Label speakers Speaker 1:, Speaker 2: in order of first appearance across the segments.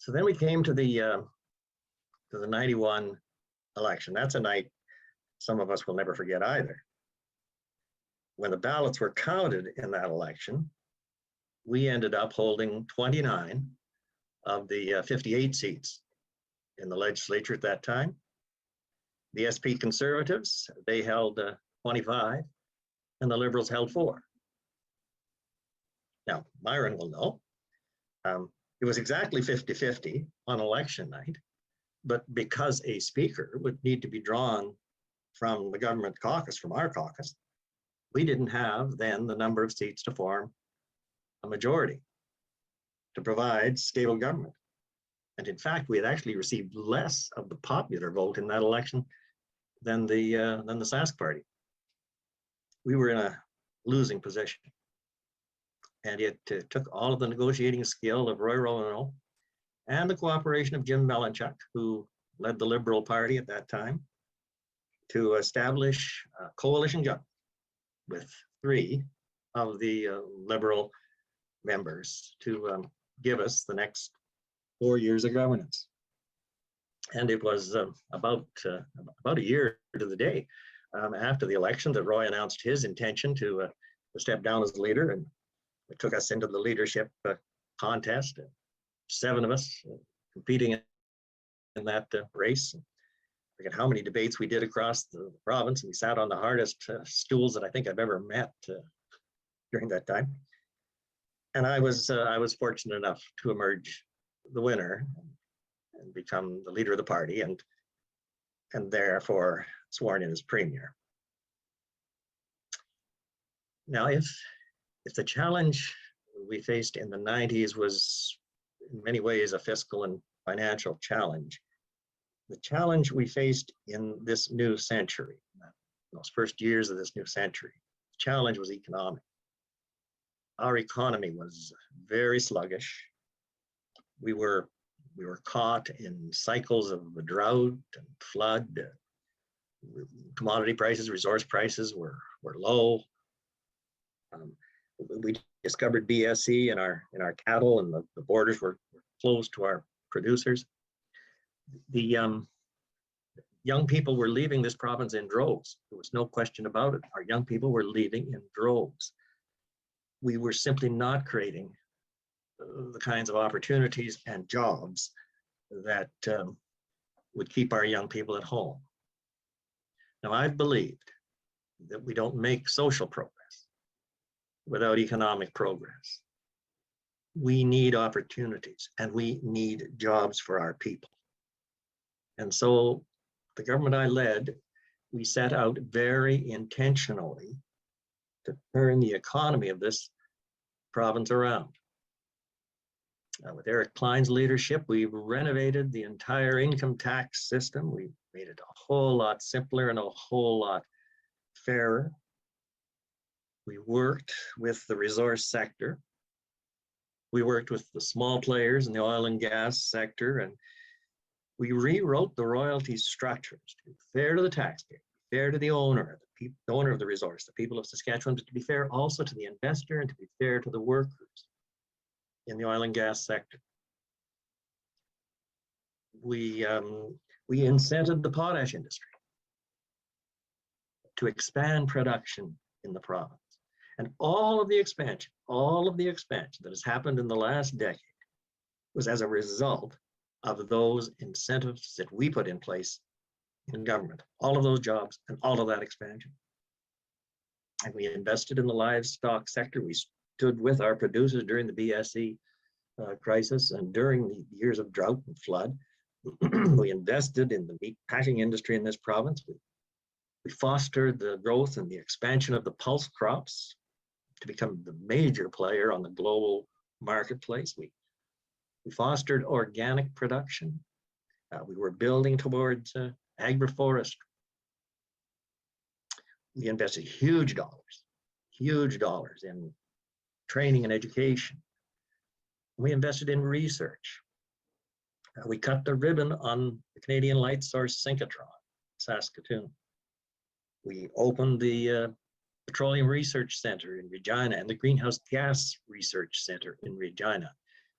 Speaker 1: So then we came to the 91 election. That's a night some of us will never forget either. When the ballots were counted in that election, we ended up holding 29 of the 58 seats in the legislature at that time. The SP Conservatives, they held 25, and the Liberals held 4. Now, Myron will know, it was exactly 50-50 on election night, but because a speaker would need to be drawn from the government caucus, from our caucus, we didn't have then the number of seats to form a majority to provide stable government. And in fact, we had actually received less of the popular vote in that election than the Sask party. We were in a losing position. And it took all of the negotiating skill of Roy Roanoke and the cooperation of Jim Melanchuk, who led the Liberal Party at that time, to establish a coalition government with 3 of the Liberal members to give us the next 4 years of governance. And it was about a year to the day after the election that Roy announced his intention to step down as leader, and it took us into the leadership contest. 7 of us competing in that race. I forget how many debates we did across the province, and we sat on the hardest stools that I think I've ever met during that time. And I was fortunate enough to emerge the winner and become the leader of the party, and therefore sworn in as premier. Now, if the challenge we faced in the 90s was in many ways a fiscal and financial challenge, the challenge we faced in this new century, those first years of this new century, the challenge was economic. Our economy was very sluggish. We were caught in cycles of drought and flood. Commodity prices, resource prices were low. We discovered BSE in our cattle, and the borders were closed to our producers. The young people were leaving this province in droves. There was no question about it. Our young people were leaving in droves. We were simply not creating the kinds of opportunities and jobs that would keep our young people at home. Now, I've believed that we don't make social progress without economic progress. We need opportunities, and we need jobs for our people. And so the government I led, we set out very intentionally to turn the economy of this province around. With Eric Klein's leadership, we renovated the entire income tax system. We made it a whole lot simpler and a whole lot fairer. We worked with the resource sector. We worked with the small players in the oil and gas sector, and we rewrote the royalty structures to be fair to the taxpayer, fair to the owner, the owner of the resource, the people of Saskatchewan, but to be fair also to the investor and to be fair to the workers in the oil and gas sector. We incented the potash industry to expand production in the province. And all of the expansion that has happened in the last decade was as a result of those incentives that we put in place in government, all of those jobs and all of that expansion. And we invested in the livestock sector. We stood with our producers during the BSE crisis and during the years of drought and flood. We invested in the meat packing industry in this province. We fostered the growth and the expansion of the pulse crops to become the major player on the global marketplace. We fostered organic production. We were building towards agroforestry. We invested huge dollars in training and education. We invested in research. We cut the ribbon on the Canadian light source synchrotron, Saskatoon. We opened the Petroleum Research Center in Regina and the Greenhouse Gas Research Center in Regina.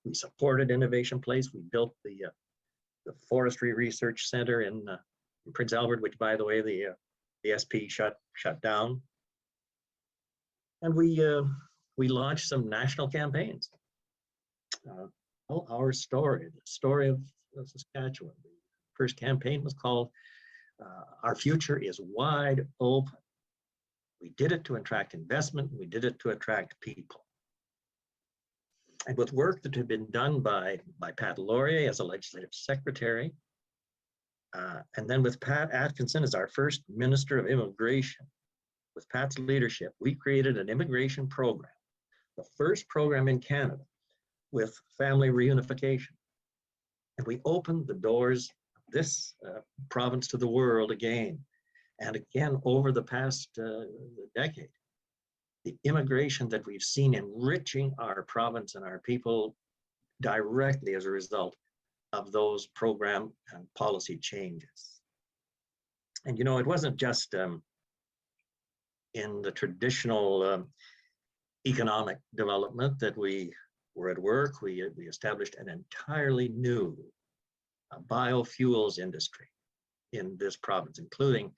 Speaker 1: We supported Innovation Place. We built the Forestry Research Center in Prince Albert, which, by the way, the SP shut down. And we launched some national campaigns. Our story, the story of Saskatchewan. The first campaign was called Our Future is Wide Open. We did it to attract investment. We did it to attract people. And with work that had been done by Pat Laurier as a legislative secretary, and then with Pat Atkinson as our first Minister of Immigration, with Pat's leadership, we created an immigration program, the first program in Canada with family reunification. And we opened the doors of this province to the world again. And again, over the past decade, the immigration that we've seen enriching our province and our people directly as a result of those program and policy changes. And you know, it wasn't just in the traditional economic development that we were at work. We established an entirely new biofuels industry in this province, including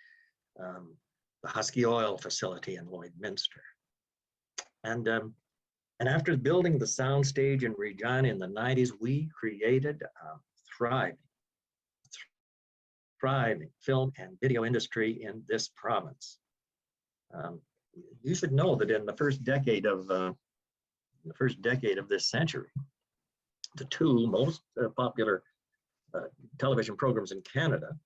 Speaker 1: the Husky Oil facility in Lloydminster. And after building the soundstage in Regina in the 90s, we created a thriving film and video industry in this province. You should know that in the first decade of this century, the two most popular television programs in Canada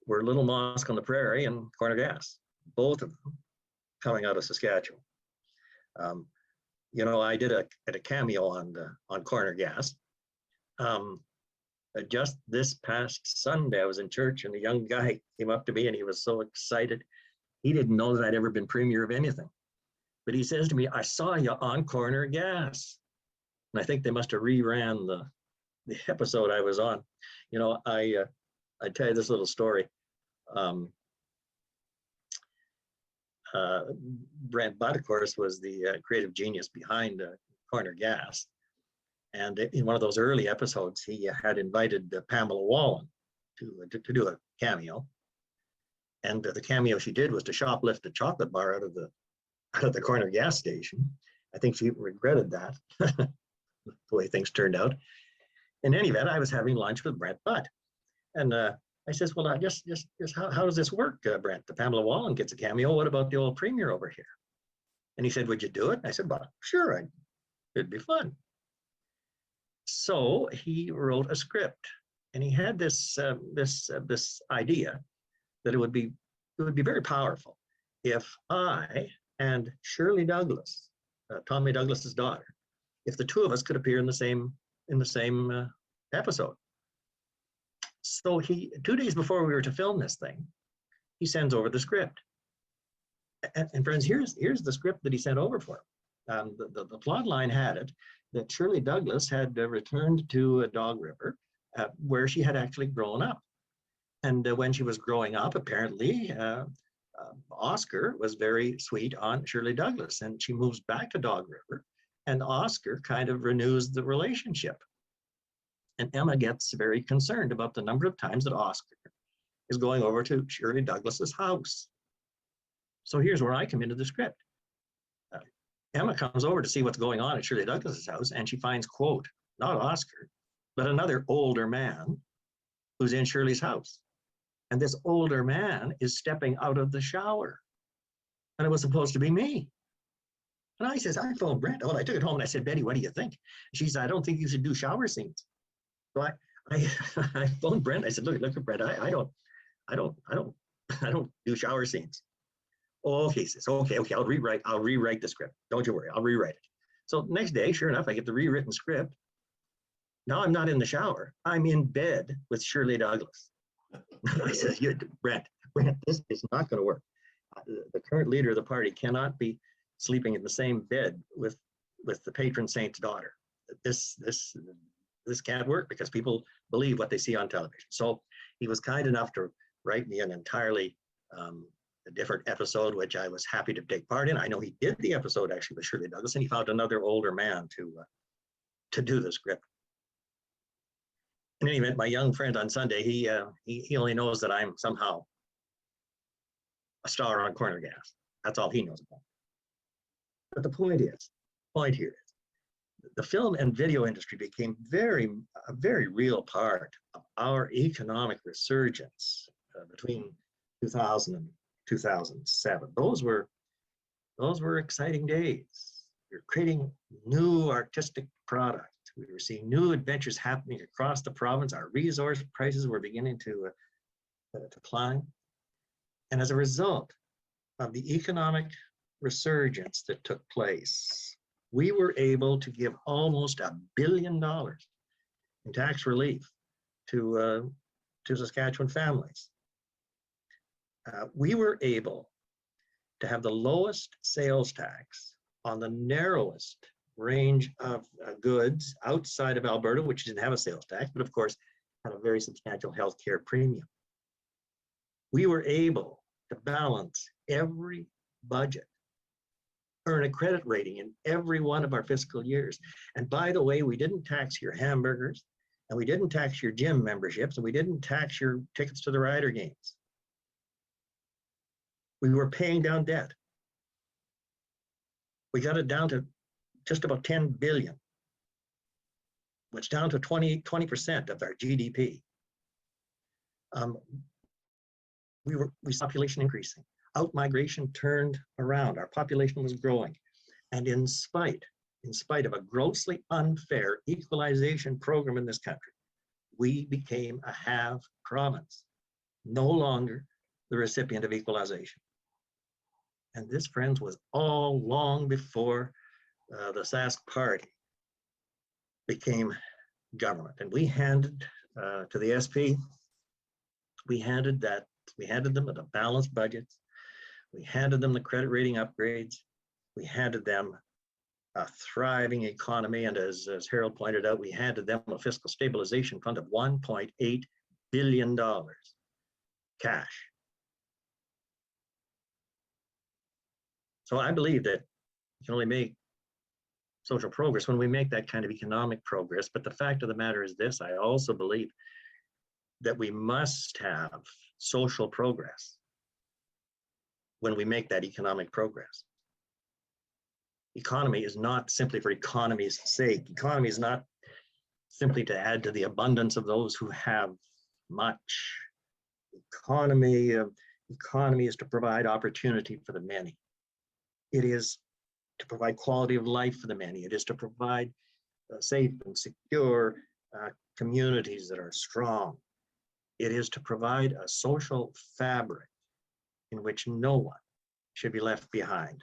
Speaker 1: were Little Mosque on the Prairie and Corner Gas, both of them coming out of Saskatchewan. You know, I did a cameo on Corner Gas. Just this past Sunday, I was in church and a young guy came up to me and he was so excited. He didn't know that I'd ever been premier of anything. But he says to me, I saw you on Corner Gas. And I think they must have reran the episode I was on. You know, I tell you this little story. Brent Budd, of course, was the creative genius behind Corner Gas. And in one of those early episodes, he had invited Pamela Wallen to do a cameo. And the cameo she did was to shoplift a chocolate bar out of the Corner Gas station. I think she regretted that, the way things turned out. In any event, I was having lunch with Brent Budd. And I says, well, I just how does this work, Brent? The Pamela Wallen gets a cameo. What about the old premier over here? And he said, would you do it? And I said, well, sure, it'd be fun. So he wrote a script, and he had this idea that it would be very powerful if I and Shirley Douglas, Tommy Douglas's daughter, if the two of us could appear in the same episode. So 2 days before we were to film this thing, he sends over the script. And friends, here's the script that he sent over for him. The plot line had it that Shirley Douglas had returned to Dog River, where she had actually grown up. And when she was growing up, apparently, Oscar was very sweet on Shirley Douglas, and she moves back to Dog River, and Oscar kind of renews the relationship. And Emma gets very concerned about the number of times that Oscar is going over to Shirley Douglas's house. So here's where I come into the script. Emma comes over to see what's going on at Shirley Douglas's house, and she finds, quote, not Oscar, but another older man who's in Shirley's house. And this older man is stepping out of the shower. And it was supposed to be me. And I says, I phoned Brent. Oh, I took it home and I said, Betty, what do you think? She said, I don't think you should do shower scenes. So I phoned Brent. I said, look, Brent, I don't do shower scenes. Oh, okay, he says, okay, I'll rewrite the script. Don't you worry, I'll rewrite it. So next day, sure enough, I get the rewritten script. Now I'm not in the shower. I'm in bed with Shirley Douglas. I said, Brent, this is not going to work. The current leader of the party cannot be sleeping in the same bed with the patron saint's daughter. This can't work because people believe what they see on television. So he was kind enough to write me an entirely a different episode, which I was happy to take part in. I know he did the episode actually with Shirley Douglas, and he found another older man to do the script. In any event, my young friend on Sunday, he only knows that I'm somehow a star on corner gas. That's all he knows about. But the point here is, the film and video industry became a very real part of our economic resurgence between 2000 and 2007. Those were exciting days. We were creating new artistic product. We were seeing new adventures happening across the province. Our resource prices were beginning to climb. And as a result of the economic resurgence that took place, we were able to give almost $1 billion in tax relief to Saskatchewan families. We were able to have the lowest sales tax on the narrowest range of goods outside of Alberta, which didn't have a sales tax, but of course had a very substantial healthcare premium. We were able to balance every budget, earn a credit rating in every one of our fiscal years. And by the way, we didn't tax your hamburgers, and we didn't tax your gym memberships, and we didn't tax your tickets to the Rider games. We were paying down debt. We got it down to just about 10 billion, which down to 20% of our GDP. We saw population increasing. Out-migration turned around. Our population was growing. And in spite of a grossly unfair equalization program in this country, we became a have province, no longer the recipient of equalization. And this, friends, was all long before the Sask Party became government. And we handed to the SP, we handed them the balanced budgets. We handed them the credit rating upgrades. We handed them a thriving economy. And as Harold pointed out, we handed them a fiscal stabilization fund of $1.8 billion cash. So I believe that you can only make social progress when we make that kind of economic progress. But the fact of the matter is this: I also believe that we must have social progress when we make that economic progress. Economy is not simply for economy's sake. Economy is not simply to add to the abundance of those who have much. Economy is to provide opportunity for the many. It is to provide quality of life for the many. It is to provide safe and secure communities that are strong. It is to provide a social fabric in which no one should be left behind.